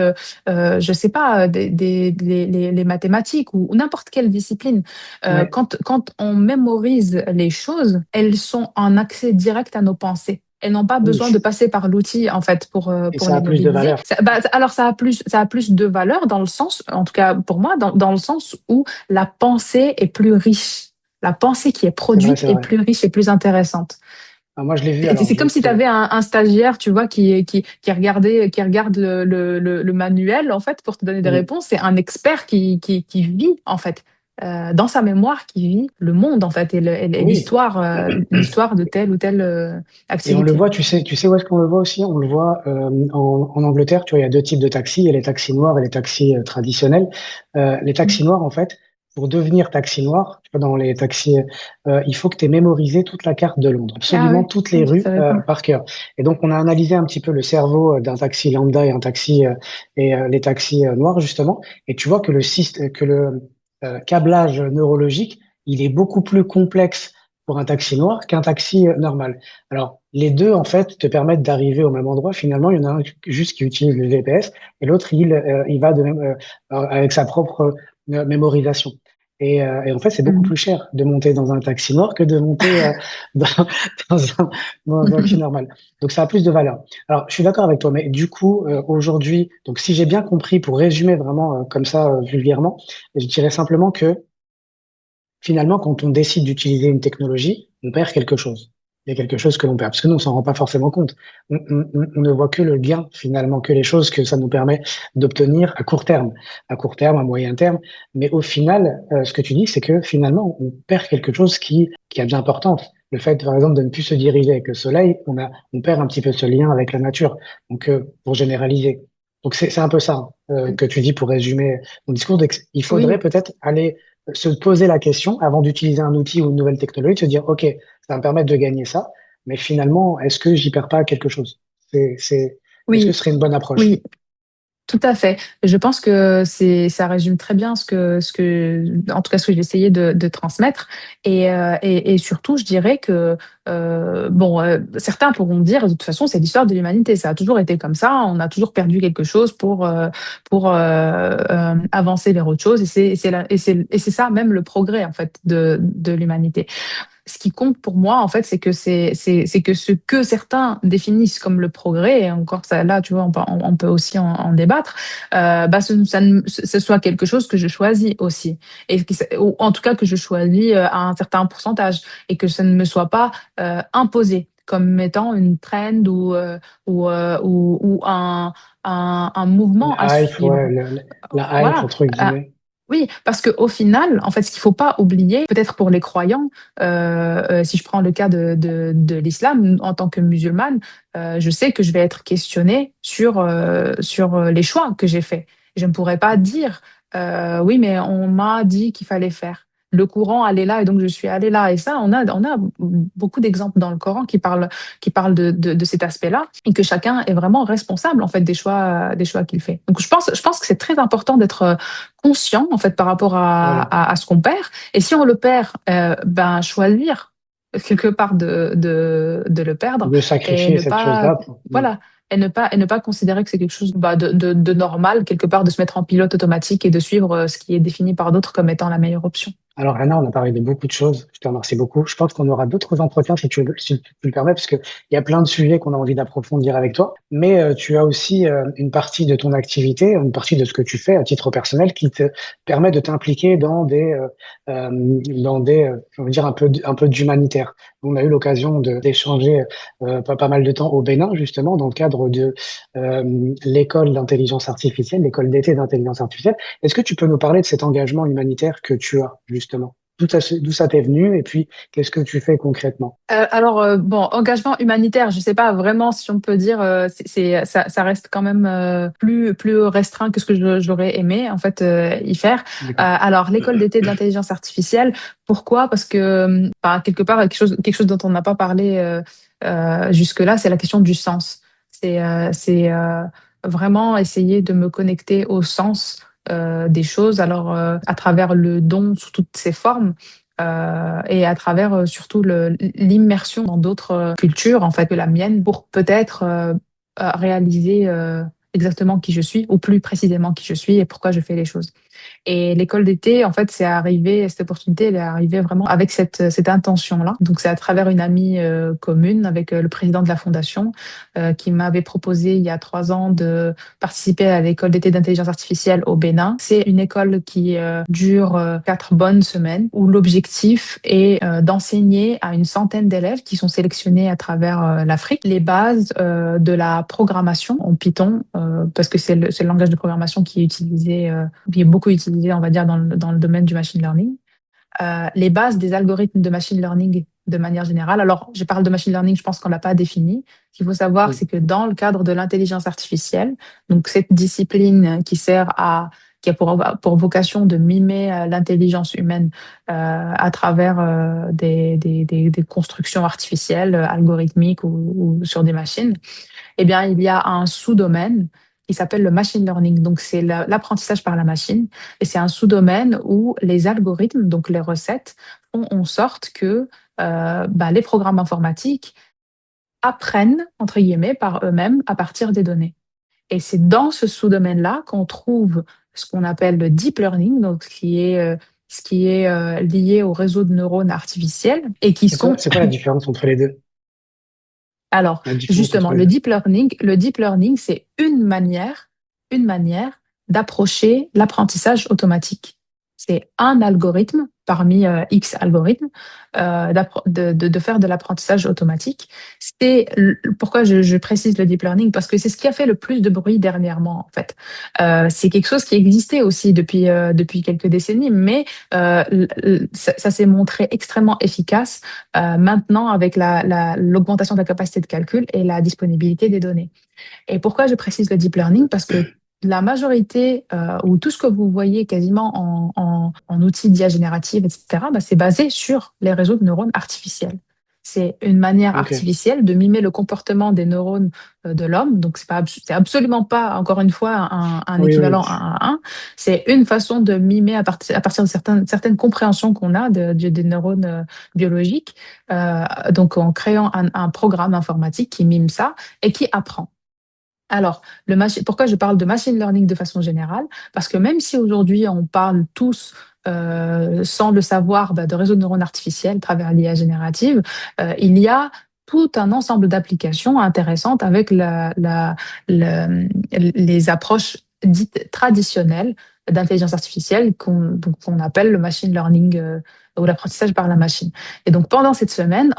je sais pas, les mathématiques ou n'importe quelle discipline. Ouais, Quand on mémorise les choses, elles sont en accès direct à nos pensées. Elles n'ont pas oui. besoin de passer par l'outil en fait Et pour ça les a plus de mobiliser. valeur. Alors ça a plus de valeur dans le sens, en tout cas pour moi, dans le sens où la pensée est plus riche. La pensée qui est C'est vrai, produite c'est est vrai. plus riche et plus intéressante. Ah, moi, je l'ai vu, alors C'est je vais comme si tu te. avais un stagiaire, tu vois, qui regarde le manuel, en fait, pour te donner des Mm. réponses. C'est un expert qui vit, en fait, dans sa mémoire, qui vit le monde, en fait, et Oui. l'histoire de telle ou telle Et on le activité. voit, tu sais où est-ce qu'on le voit aussi? On le voit en Angleterre, tu vois, il y a deux types de taxis, il y a les taxis noirs et les taxis traditionnels. Les taxis noirs, en fait, pour devenir taxi noir, tu vois, dans les taxis, il faut que tu aies mémorisé toute la carte de Londres, Ah absolument oui, toutes les oui, je rues savais pas. par cœur. Et donc, on a analysé un petit peu le cerveau d'un taxi lambda et un taxi et les taxis noirs, justement. Et tu vois que le câblage neurologique, il est beaucoup plus complexe pour un taxi noir qu'un taxi normal. Alors, les deux, en fait, te permettent d'arriver au même endroit. Finalement, il y en a un juste qui utilise le GPS et l'autre, il va de même, avec sa propre mémorisation. Et en fait, c'est beaucoup Mhm. plus cher de monter dans un taxi noir que de monter dans, dans dans un taxi normal. Donc, ça a plus de valeur. Alors, je suis d'accord avec toi, mais du coup, aujourd'hui, donc si j'ai bien compris, pour résumer vraiment comme ça vulgairement, je dirais simplement que finalement, quand on décide d'utiliser une technologie, on perd quelque chose. Il y a quelque chose que l'on perd, parce que nous, on s'en rend pas forcément compte. On ne voit que le gain, finalement, que les choses que ça nous permet d'obtenir à court terme, à moyen terme. Mais au final, ce que tu dis, c'est que finalement, on perd quelque chose qui a de l'importance. Le fait, par exemple, de ne plus se diriger avec le soleil, on perd un petit peu ce lien avec la nature. Donc, pour généraliser. Donc, c'est un peu ça que tu dis pour résumer mon discours. Donc, il faudrait Oui, peut-être aller se poser la question avant d'utiliser un outil ou une nouvelle technologie, de se dire, OK, ça va me permettre de gagner ça, mais finalement, est-ce que j'y perds pas quelque chose? Est-ce que ce oui, serait une bonne approche? oui. Tout à fait. Je pense que ça résume très bien en tout cas, ce que j'ai essayé de transmettre. Et surtout, je dirais que, bon, certains pourront dire, de toute façon, c'est l'histoire de l'humanité. Ça a toujours été comme ça. On a toujours perdu quelque chose pour avancer vers autre chose. Et c'est ça même le progrès, en fait, de l'humanité. Ce qui compte pour moi, en fait, c'est que c'est que ce que certains définissent comme le progrès, et encore ça, là, tu vois, on peut aussi en débattre, bah, ce soit quelque chose que je choisis aussi. Ou en tout cas que je choisis à un certain pourcentage et que ça ne me soit pas imposé comme étant une trend ou un mouvement à La hype, ouais, suivre. la hype, Voilà. entre guillemets. Oui, parce qu'au final, en fait, ce qu'il faut pas oublier, peut-être pour les croyants, si je prends le cas de l'islam, en tant que musulmane, je sais que je vais être questionnée sur les choix que j'ai faits. Je ne pourrais pas dire, oui, mais on m'a dit qu'il fallait faire. Le courant allait là et donc je suis allée là. Et ça, on a beaucoup d'exemples dans le Coran qui parlent de cet aspect-là et que chacun est vraiment responsable, en fait, des choix qu'il fait. Donc, je pense que c'est très important d'être conscient en fait par rapport Voilà. à ce qu'on perd. Et si on le perd, ben choisir quelque part de le perdre De et sacrifier ne cette pas chose-là. voilà et ne pas considérer que c'est quelque chose bah, de normal quelque part de se mettre en pilote automatique et de suivre ce qui est défini par d'autres comme étant la meilleure option. Alors, Anna, on a parlé de beaucoup de choses. Je te remercie beaucoup. Je pense qu'on aura d'autres entretiens si tu le permets, parce qu'il y a plein de sujets qu'on a envie d'approfondir avec toi. Mais tu as aussi une partie de ton activité, une partie de ce que tu fais à titre personnel qui te permet de t'impliquer dans des, on va dire un peu d'humanitaire. On a eu l'occasion d'échanger pas mal de temps au Bénin, justement, dans le cadre de l'école d'intelligence artificielle, l'école d'été d'intelligence artificielle. Est-ce que tu peux nous parler de cet engagement humanitaire que tu as, justement? D'où ça t'est venu et puis qu'est-ce que tu fais concrètement? Bon, engagement humanitaire, je sais pas vraiment si on peut dire, ça reste quand même plus restreint que ce que j'aurais aimé en fait y faire. D'accord. Alors, l'école d'été de l'intelligence artificielle, pourquoi? Parce que quelque part quelque chose dont on n'a pas parlé jusque-là, c'est la question du sens. C'est vraiment essayer de me connecter au sens des choses. Alors, à travers le don sous toutes ses formes et à travers surtout l'immersion dans d'autres cultures en fait que la mienne pour peut-être réaliser exactement qui je suis ou plus précisément qui je suis et pourquoi je fais les choses. Et l'école d'été, en fait, c'est arrivé, cette opportunité, elle est arrivée vraiment avec cette intention-là. Donc, c'est à travers une amie commune avec le président de la fondation qui m'avait proposé il y a 3 ans de participer à l'école d'été d'intelligence artificielle au Bénin. C'est une école qui dure 4 bonnes semaines où l'objectif est d'enseigner à une centaine d'élèves qui sont sélectionnés à travers l'Afrique les bases de la programmation en Python parce que c'est le langage de programmation qui est utilisé, qui est beaucoup utilisé, on va dire, dans le domaine du machine learning. Les bases des algorithmes de machine learning de manière générale. Alors, je parle de machine learning, je pense qu'on l'a pas défini. Ce qu'il faut savoir, Oui. c'est que dans le cadre de l'intelligence artificielle, donc cette discipline qui a pour vocation de mimer l'intelligence humaine à travers des constructions artificielles, algorithmiques ou sur des machines, eh bien, il y a un sous-domaine qui s'appelle le machine learning. Donc, c'est l'apprentissage par la machine. Et c'est un sous-domaine où les algorithmes, donc les recettes, font en sorte que les programmes informatiques apprennent, entre guillemets, par eux-mêmes à partir des données. Et c'est dans ce sous-domaine-là qu'on trouve ce qu'on appelle le deep learning, donc ce qui est lié au réseau de neurones artificiels et qui sont C'est quoi la différence entre les deux? alors, La différence justement, entre les deux? le deep learning, c'est une manière d'approcher l'apprentissage automatique. C'est un algorithme parmi X algorithmes de faire de l'apprentissage automatique. Pourquoi je précise le deep learning, parce que c'est ce qui a fait le plus de bruit dernièrement, en fait. C'est quelque chose qui existait aussi depuis quelques décennies, mais ça s'est montré extrêmement efficace maintenant avec l'augmentation de la capacité de calcul et la disponibilité des données. Et pourquoi je précise le deep learning? Parce que la majorité, ou tout ce que vous voyez quasiment en outils d'IA générative, etc., c'est basé sur les réseaux de neurones artificiels. C'est une manière Ok. artificielle de mimer le comportement des neurones de l'homme. Donc, c'est absolument pas, encore une fois, un Oui, oui. équivalent 1 à 1. C'est une façon de mimer à partir de certaines compréhensions qu'on a des neurones biologiques. Donc, en créant un programme informatique qui mime ça et qui apprend. Alors, pourquoi je parle de machine learning de façon générale? Parce que même si aujourd'hui on parle tous, sans le savoir, de réseaux de neurones artificiels à travers l'IA générative, il y a tout un ensemble d'applications intéressantes avec les approches dites traditionnelles d'intelligence artificielle qu'on appelle le machine learning ou l'apprentissage par la machine. Et donc pendant cette semaine,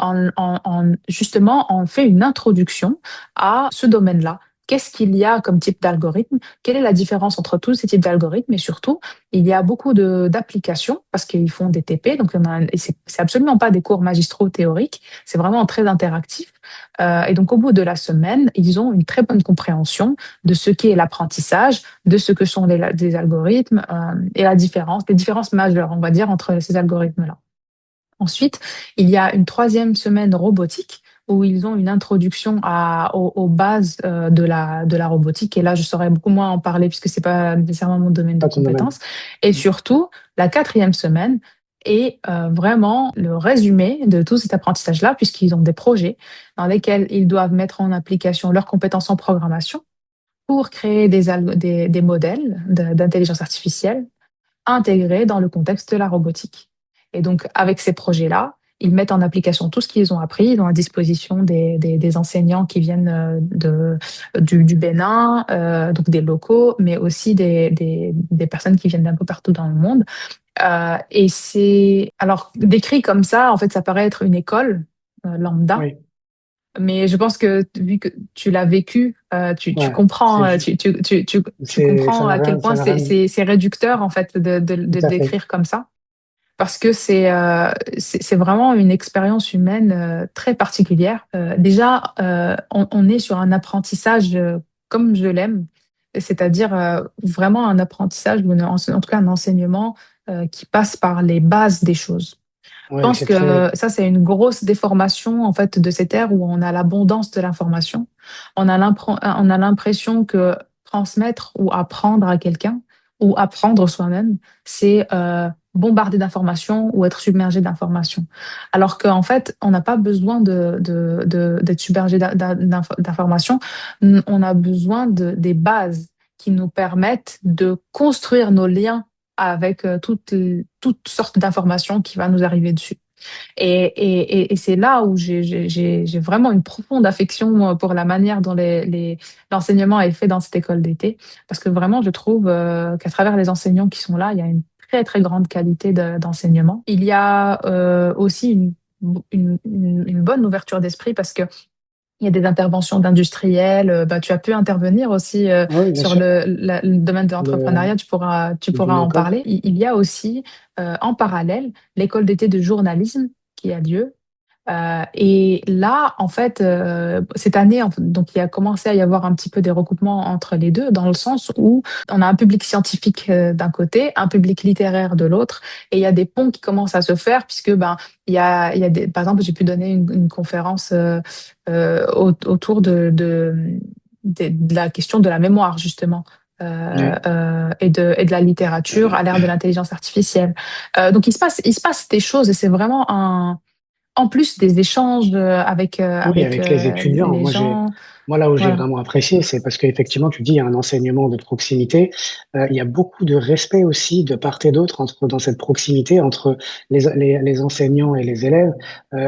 justement, on fait une introduction à ce domaine-là. Qu'est-ce qu'il y a comme type d'algorithme? Quelle est la différence entre tous ces types d'algorithmes? Et surtout, il y a beaucoup d'applications parce qu'ils font des TP, donc et c'est absolument pas des cours magistraux théoriques, c'est vraiment très interactif. Et donc, au bout de la semaine, ils ont une très bonne compréhension de ce qu'est l'apprentissage, de ce que sont des algorithmes et les différences majeures, on va dire, entre ces algorithmes-là. Ensuite, il y a une troisième semaine robotique où ils ont une introduction aux bases de la robotique. Et là, je saurais beaucoup moins en parler puisque c'est pas nécessairement mon domaine de Pas ton domaine. compétence. Et surtout, la quatrième semaine est vraiment le résumé de tout cet apprentissage-là puisqu'ils ont des projets dans lesquels ils doivent mettre en application leurs compétences en programmation pour créer des modèles d'intelligence artificielle intégrés dans le contexte de la robotique. Et donc, avec ces projets-là, ils mettent en application tout ce qu'ils ont appris. Ils ont à disposition des enseignants qui viennent du Bénin, donc des locaux, mais aussi des personnes qui viennent d'un peu partout dans le monde. Et c'est, alors, décrit comme ça, en fait, ça paraît être une école lambda. Oui, Mais je pense que vu que tu l'as vécu, tu ouais, comprends, c'est, ju- tu ça comprends n'a à quel rien, point ça n'a rien, c'est réducteur en fait de tout le à fait. décrire comme ça, parce que c'est vraiment une expérience humaine très particulière. Déjà, on est sur un apprentissage comme je l'aime, c'est-à-dire vraiment un apprentissage, ou en tout cas un enseignement qui passe par les bases des choses. Je Oui, pense c'est très, que ça, c'est une grosse déformation en fait de cette ère où on a l'abondance de l'information. On a l'impression que transmettre ou apprendre à quelqu'un ou apprendre soi-même, c'est bombarder d'informations ou être submergé d'informations. Alors qu'en fait, on n'a pas besoin d'être submergé d'informations. On a besoin des bases qui nous permettent de construire nos liens avec toutes sortes d'informations qui va nous arriver dessus. Et c'est là où j'ai vraiment une profonde affection moi, pour la manière dont l'enseignement est fait dans cette école d'été. Parce que vraiment, je trouve qu'à travers les enseignants qui sont là, il y a une très, très grande qualité d'enseignement. Il y a aussi une bonne ouverture d'esprit parce que il y a des interventions d'industriels. Bah, tu as pu intervenir aussi oui, bien sur sûr, le domaine de le, l'entrepreneuriat. Tu du pourras en no-code. parler. Il y a aussi en parallèle l'école d'été de journalisme qui a lieu. Et là, en fait, cette année, donc il a commencé à y avoir un petit peu des recoupements entre les deux, dans le sens où on a un public scientifique d'un côté, un public littéraire de l'autre, et il y a des ponts qui commencent à se faire, puisque ben il y a par exemple, j'ai pu donner une conférence autour de la question de la mémoire justement. Oui. Et de la littérature à l'ère de l'intelligence artificielle. Donc il se passe des choses et c'est vraiment en plus des échanges Oui, avec avec les étudiants. les gens. Moi, là où j'ai Voilà. vraiment apprécié, c'est parce qu'effectivement, tu dis, il y a un enseignement de proximité. Il y a beaucoup de respect aussi de part et d'autre dans cette proximité entre les enseignants et les élèves.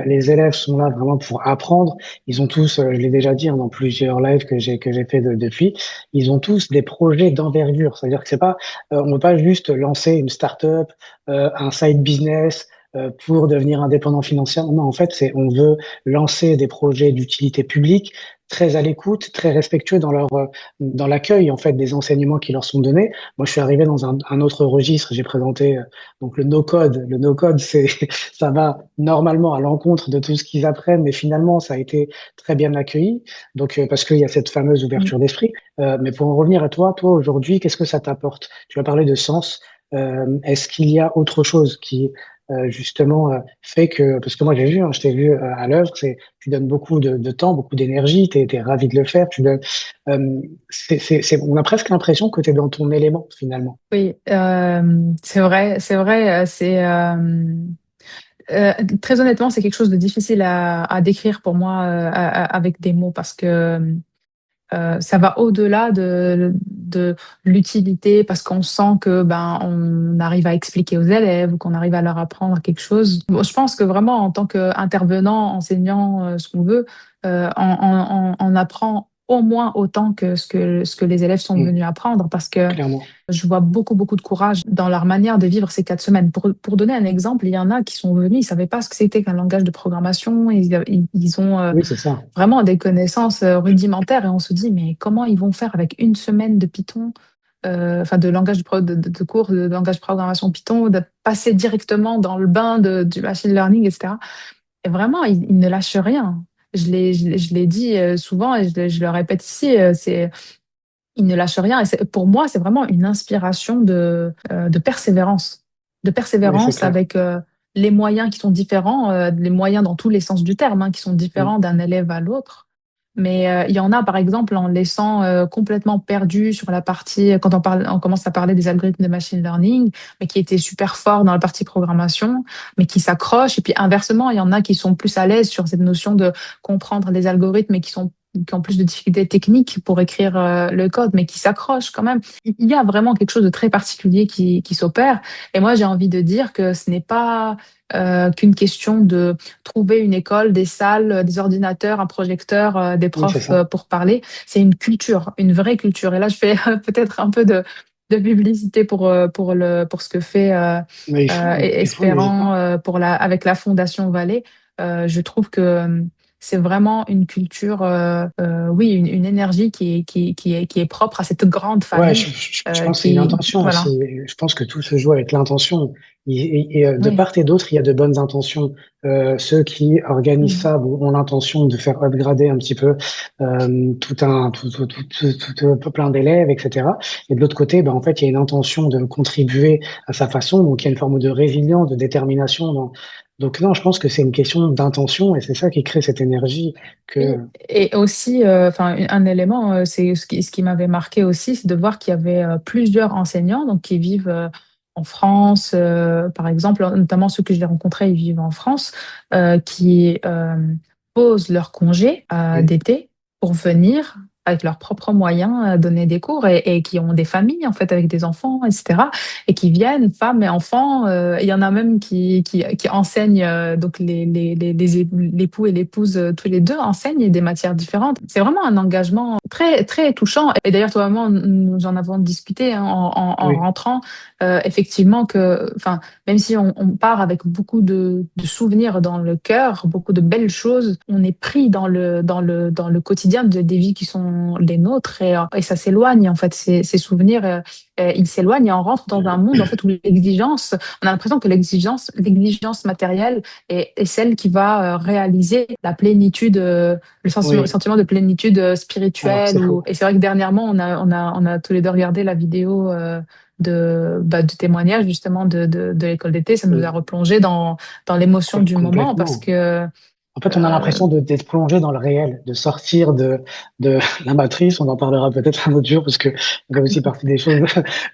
Les élèves sont là vraiment pour apprendre. Ils ont tous, je l'ai déjà dit hein, dans plusieurs lives que j'ai fait depuis, ils ont tous des projets d'envergure. C'est-à-dire que c'est pas, on ne veut pas juste lancer une start-up, un side business. Pour devenir indépendant financièrement. Non, en fait, on veut lancer des projets d'utilité publique, très à l'écoute, très respectueux dans l'accueil en fait des enseignements qui leur sont donnés. Moi, je suis arrivé dans un autre registre. J'ai présenté donc le no-code. Le no-code, c'est ça va normalement à l'encontre de tout ce qu'ils apprennent, mais finalement, ça a été très bien accueilli. Donc, parce qu'il y a cette fameuse Mm. ouverture d'esprit. Mais pour en revenir à toi aujourd'hui, qu'est-ce que ça t'apporte? Tu as parlé de sens. Est-ce qu'il y a autre chose qui justement fait que, parce que moi j'ai vu, hein, je t'ai vu à l'œuvre, tu donnes beaucoup de temps, beaucoup d'énergie, t'es ravi de le faire, on a presque l'impression que tu es dans ton élément finalement. Oui, c'est vrai, c'est vrai. Euh, Très honnêtement, c'est quelque chose de difficile à décrire pour moi avec des mots parce que ça va au-delà de l'utilité parce qu'on sent que ben on arrive à expliquer aux élèves ou qu'on arrive à leur apprendre quelque chose. Bon, je pense que vraiment en tant qu'intervenant, enseignant, ce qu'on veut, on apprend au moins autant que ce que les élèves sont Mm, venus apprendre parce que clairement. je vois beaucoup, beaucoup de courage dans leur manière de vivre ces 4 semaines. Pour donner un exemple, il y en a qui sont venus, ils savaient pas ce que c'était qu'un langage de programmation, ils ont Oui, c'est ça. vraiment des connaissances rudimentaires et on se dit, mais comment ils vont faire avec une semaine de Python, enfin de langage de cours de langage de programmation Python, de passer directement dans le bain du machine learning, etc. Et vraiment, ils ne lâchent rien. Je l'ai dit souvent et je le répète ici, ils ne lâchent rien. Et pour moi, c'est vraiment une inspiration de persévérance. De Oui, c'est persévérance clair. avec les moyens qui sont différents, les moyens dans tous les sens du terme, hein, qui sont Mm. différents d'un élève à l'autre. Mais il y en a, par exemple, en laissant complètement perdu sur la partie, quand on commence à parler des algorithmes de machine learning, mais qui étaient super forts dans la partie programmation, mais qui s'accrochent. Et puis inversement, il y en a qui sont plus à l'aise sur cette notion de comprendre les algorithmes, mais qui sont qui ont plus de difficultés techniques pour écrire le code, mais qui s'accrochent quand même. Il y a vraiment quelque chose de très particulier qui s'opère. Et moi, j'ai envie de dire que ce n'est pas qu'une question de trouver une école, des salles, des ordinateurs, un projecteur, des Oui, c'est profs ça. pour parler. C'est une culture, une vraie culture. Et là, je fais peut-être un peu de publicité pour ce que fait Mais il faut n'hésite Espérant pas. avec la Fondation Vallée. Je trouve que c'est vraiment une culture, oui, une énergie qui est propre à cette grande Ouais, famille je pense que c'est une qui, intention voilà. aussi. Je pense que tout se joue avec l'intention. De Oui. part et d'autre, il y a de bonnes intentions. Ceux qui organisent Mhm. ça ont l'intention de faire upgrader un petit peu tout plein d'élèves, etc. Et de l'autre côté, ben, en fait, il y a une intention de contribuer à sa façon. Donc, il y a une forme de résilience, de détermination. Donc, non, je pense que c'est une question d'intention et c'est ça qui crée cette énergie que... Oui, et aussi, enfin, un élément, c'est ce qui m'avait marqué aussi, c'est de voir qu'il y avait plusieurs enseignants donc qui vivent en France, par exemple, notamment ceux que j'ai rencontrés, ils vivent en France, qui posent leur congé Oui, d'été pour venir avec leurs propres moyens donner des cours et qui ont des familles en fait avec des enfants, etc. Et qui viennent, femmes et enfants. Il y en a même qui enseignent, donc l'époux et l'épouse, tous les deux enseignent des matières différentes. C'est vraiment un engagement très, très touchant. Et d'ailleurs, toi et moi, nous en avons discuté hein, en oui, rentrant, effectivement, enfin, même si on part avec beaucoup de souvenirs dans le cœur, beaucoup de belles choses, on est pris dans le quotidien des vies qui sont les nôtres et ça s'éloigne, en fait, ces souvenirs. Ils s'éloignent et on rentre dans un monde en fait où l'exigence, on a l'impression que l'exigence matérielle est celle qui va réaliser la plénitude, le oui. sentiment de plénitude Alors, spirituelle. c'est faux. Et c'est vrai que dernièrement, on a tous les deux regardé la vidéo de témoignage justement de l'école d'été. Ça nous a Oui. replongé dans l'émotion du moment parce Complètement. que En fait, on a euh, l'impression d'être plongé dans le réel, de sortir de la matrice. On en parlera peut-être un autre jour parce que ça fait aussi partie des choses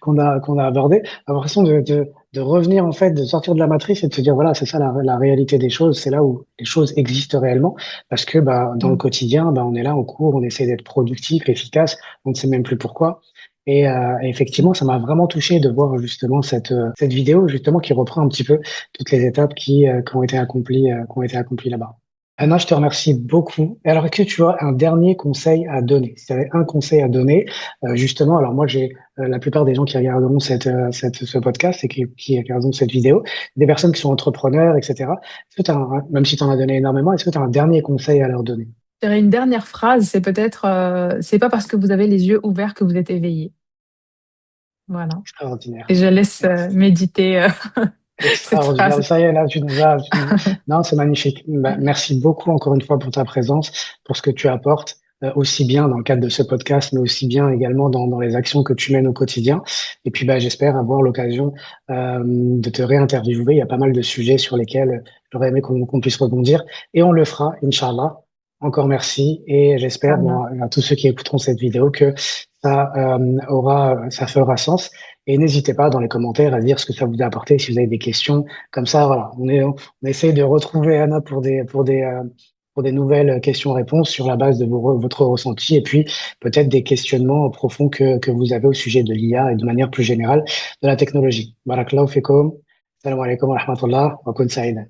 qu'on a abordées. On a l'impression de revenir, en fait, de sortir de la matrice et de se dire, voilà, c'est ça la réalité des choses. C'est là où les choses existent réellement parce que, bah, dans le quotidien, bah, on est là en cours, on essaie d'être productif, efficace. On ne sait même plus pourquoi. Et effectivement, ça m'a vraiment touché de voir justement cette vidéo justement qui reprend un petit peu toutes les étapes qui qui ont été accomplies là-bas. Anna, je te remercie beaucoup. Et alors, est-ce que tu as un dernier conseil à donner? Si tu avais un conseil à donner, justement, alors moi, j'ai la plupart des gens qui regarderont ce podcast et qui regarderont cette vidéo, des personnes qui sont entrepreneurs, etc. Est-ce que même si tu en as donné énormément, est-ce que tu as un dernier conseil à leur donner? je dirais une dernière phrase, c'est peut-être c'est pas parce que vous avez les yeux ouverts que vous êtes éveillé. Voilà. Extraordinaire. Et je laisse Merci. méditer cette Extraordinaire. phrase. Ça y est, là, non, c'est magnifique. Bah, merci beaucoup encore une fois pour ta présence, pour ce que tu apportes, aussi bien dans le cadre de ce podcast, mais aussi bien également dans les actions que tu mènes au quotidien. Et puis, bah, j'espère avoir l'occasion de te réinterviewer. Il y a pas mal de sujets sur lesquels j'aurais aimé qu'on puisse rebondir. Et on le fera, Inch'Allah. Encore merci. Et j'espère, bon, Voilà. à tous ceux qui écouteront cette vidéo, que ça fera sens. Et n'hésitez pas dans les commentaires à dire ce que ça vous a apporté, si vous avez des questions. Comme ça, voilà, on essaie de retrouver Anna pour des nouvelles questions-réponses sur la base de votre ressenti et puis peut-être des questionnements profonds que vous avez au sujet de l'IA et de manière plus générale de la technologie. Barakallahu fikum. Salam alaikum wa rahmatullah wa kun sa'ida.